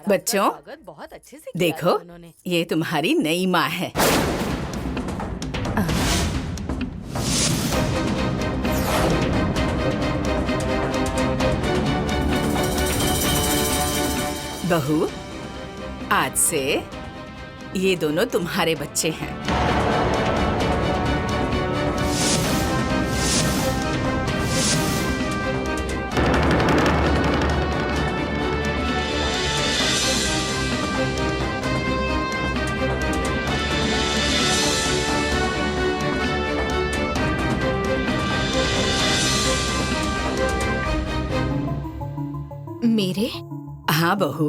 बच्चों बहुत अच्छे से देखो, ये तुम्हारी नई माँ है। बहू, आज से ये दोनों तुम्हारे बच्चे हैं। मेरे? हाँ बहू,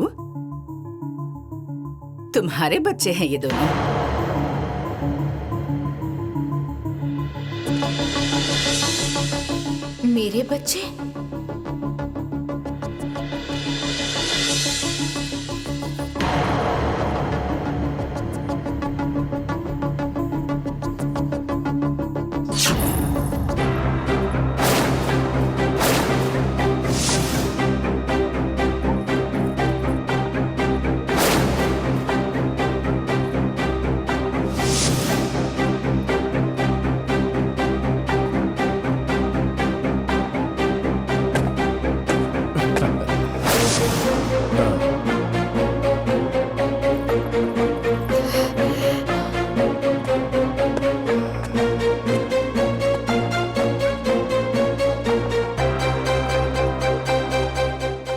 तुम्हारे बच्चे हैं ये दोनों। मेरे बच्चे?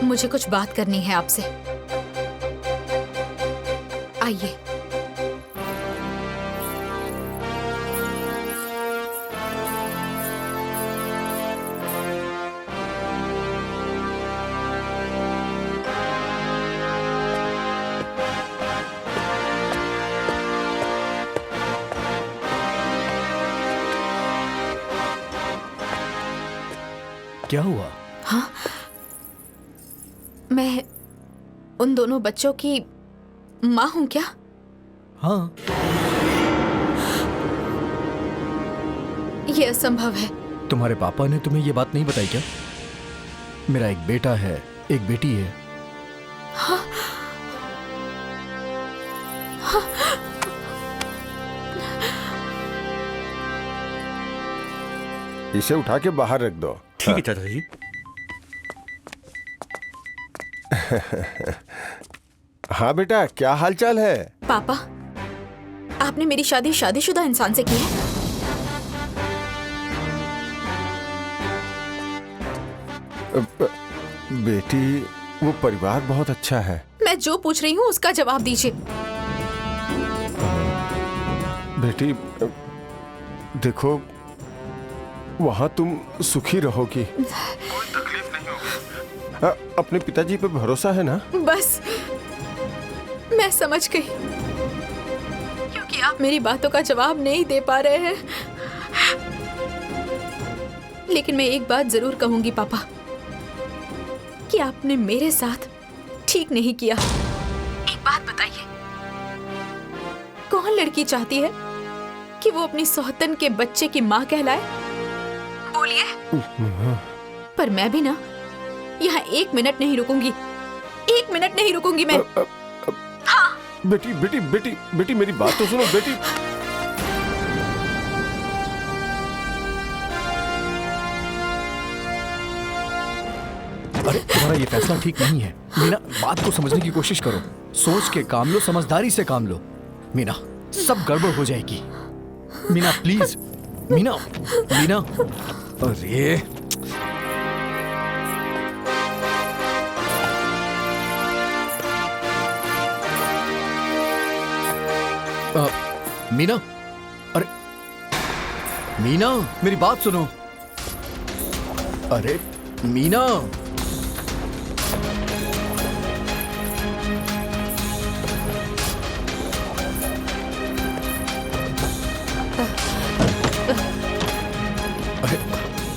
मुझे कुछ बात करनी है आपसे। आइए। क्या हुआ? हाँ, मैं उन दोनों बच्चों की माँ हूँ क्या? हाँ। ये असंभव है। तुम्हारे पापा ने तुम्हें ये बात नहीं बताई क्या? मेरा एक बेटा है, एक बेटी है। हाँ, हाँ। इसे उठा के बाहर रख दो। ठीक है चाचा जी। हाँ बेटा, क्या हालचाल है? पापा, आपने मेरी शादी शादीशुदा इंसान से की है? बेटी, वो परिवार बहुत अच्छा है। मैं जो पूछ रही हूँ उसका जवाब दीजिए। बेटी, देखो, वहाँ तुम सुखी रहोगी, कोई तकलीफ नहीं होगी। अपने पिताजी पे भरोसा है ना? बस, मैं समझ गई। क्योंकि आप मेरी बातों का जवाब नहीं दे पा रहे हैं। लेकिन मैं एक बात जरूर कहूंगी पापा, कि आपने मेरे साथ ठीक नहीं किया। एक बात बताइए, कौन लड़की चाहती है कि वो अपनी सौतन के बच्चे की माँ कहलाए? बोलिए। पर मैं भी ना यहाँ 1 मिनट नहीं रुकूंगी। 1 मिनट नहीं रुकूंगी मैं। हाँ। बेटी बेटी बेटी बेटी, मेरी बात तो सुनो बेटी। अरे तुम्हारा ये फैसला ठीक नहीं है मीना। बात को समझने की कोशिश करो, सोच के काम लो, समझदारी से काम लो। मीना, सब गड़बड़ हो जाएगी। मीना प्लीज, मीना, मीना। अरे मीना, अरे मीना, मेरी बात सुनो। अरे मीना,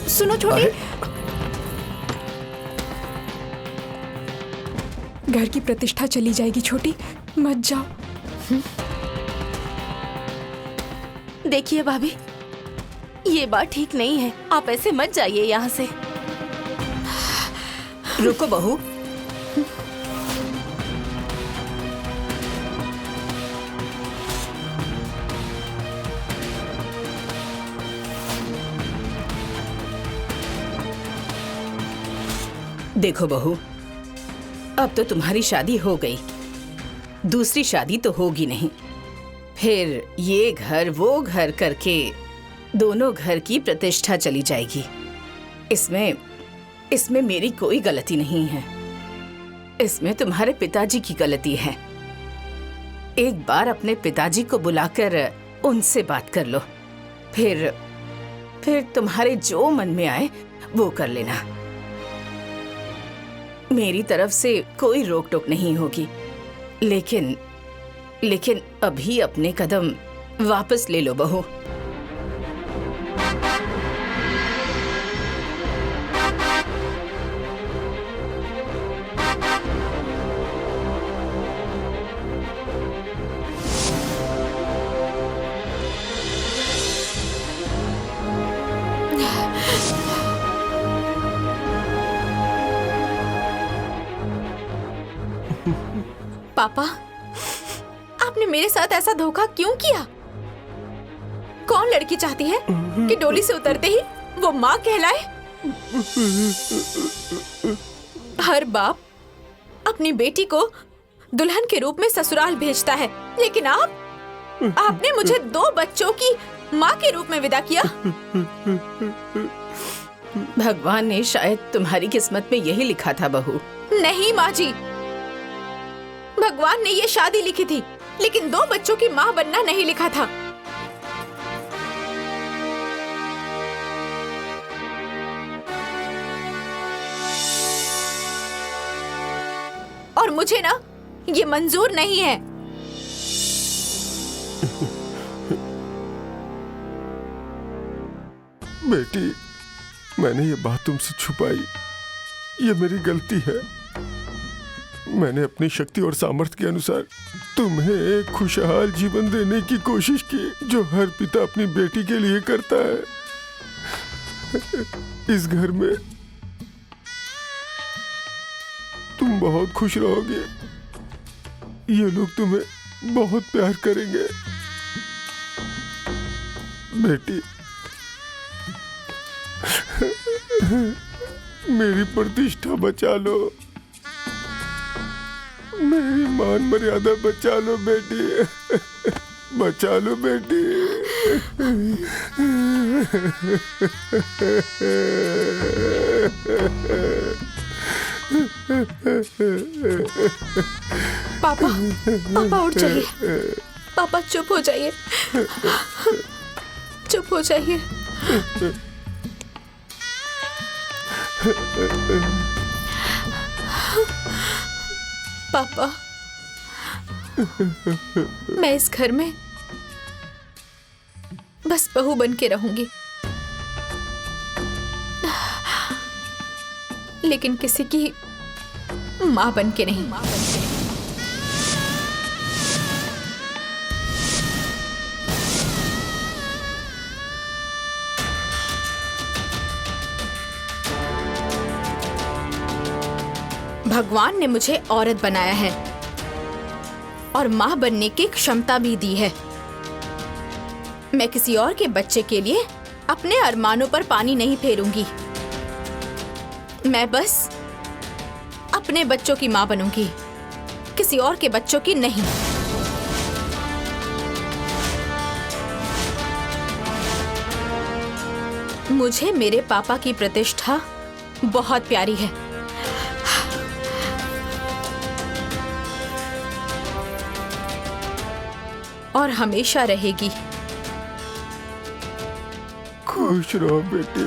सुनो छोटी, घर की प्रतिष्ठा चली जाएगी छोटी, मत जाओ। देखिए भाभी, ये बात ठीक नहीं है, आप ऐसे मत जाइए यहाँ से। रुको बहू। देखो बहू, अब तो तुम्हारी शादी हो गई, दूसरी शादी तो होगी नहीं। फिर ये घर वो घर करके दोनों घर की प्रतिष्ठा चली जाएगी। इसमें मेरी कोई गलती नहीं है, इसमें तुम्हारे पिताजी की गलती है। एक बार अपने पिताजी को बुलाकर उनसे बात कर लो, फिर तुम्हारे जो मन में आए वो कर लेना। मेरी तरफ से कोई रोक टोक नहीं होगी, लेकिन अभी अपने कदम वापस ले लो बहू। पापा, आपने मेरे साथ ऐसा धोखा क्यों किया? कौन लड़की चाहती है कि डोली से उतरते ही वो माँ कहलाए? हर बाप अपनी बेटी को दुल्हन के रूप में ससुराल भेजता है, लेकिन आपने मुझे 2 बच्चों की माँ के रूप में विदा किया। भगवान ने शायद तुम्हारी किस्मत में यही लिखा था बहू। नहीं माँ जी, भगवान ने ये शादी लिखी थी, लेकिन 2 बच्चों की माँ बनना नहीं लिखा था। और मुझे ना ये मंजूर नहीं है। बेटी, मैंने ये बात तुमसे छुपाई, ये मेरी गलती है। मैंने अपनी शक्ति और सामर्थ्य के अनुसार तुम्हें एक खुशहाल जीवन देने की कोशिश की, जो हर पिता अपनी बेटी के लिए करता है। इस घर में तुम बहुत खुश रहोगे, ये लोग तुम्हें बहुत प्यार करेंगे। बेटी, मेरी प्रतिष्ठा बचा लो, मेरी मान मर्यादा बचा लो बेटी, बचा लो बेटी। पापा, पापा उठ जाइए। पापा चुप हो जाइए, चुप हो जाइए। पापा, मैं इस घर में बस बहू बन के रहूंगी, लेकिन किसी की माँ बन के नहीं। भगवान ने मुझे औरत बनाया है और माँ बनने की क्षमता भी दी है। मैं किसी और के बच्चे के लिए अपने अरमानों पर पानी नहीं फेरूंगी। मैं बस अपने बच्चों की माँ बनूंगी, किसी और के बच्चों की नहीं। मुझे मेरे पापा की प्रतिष्ठा बहुत प्यारी है। और हमेशा रहेगी। खुश रहो बेटी।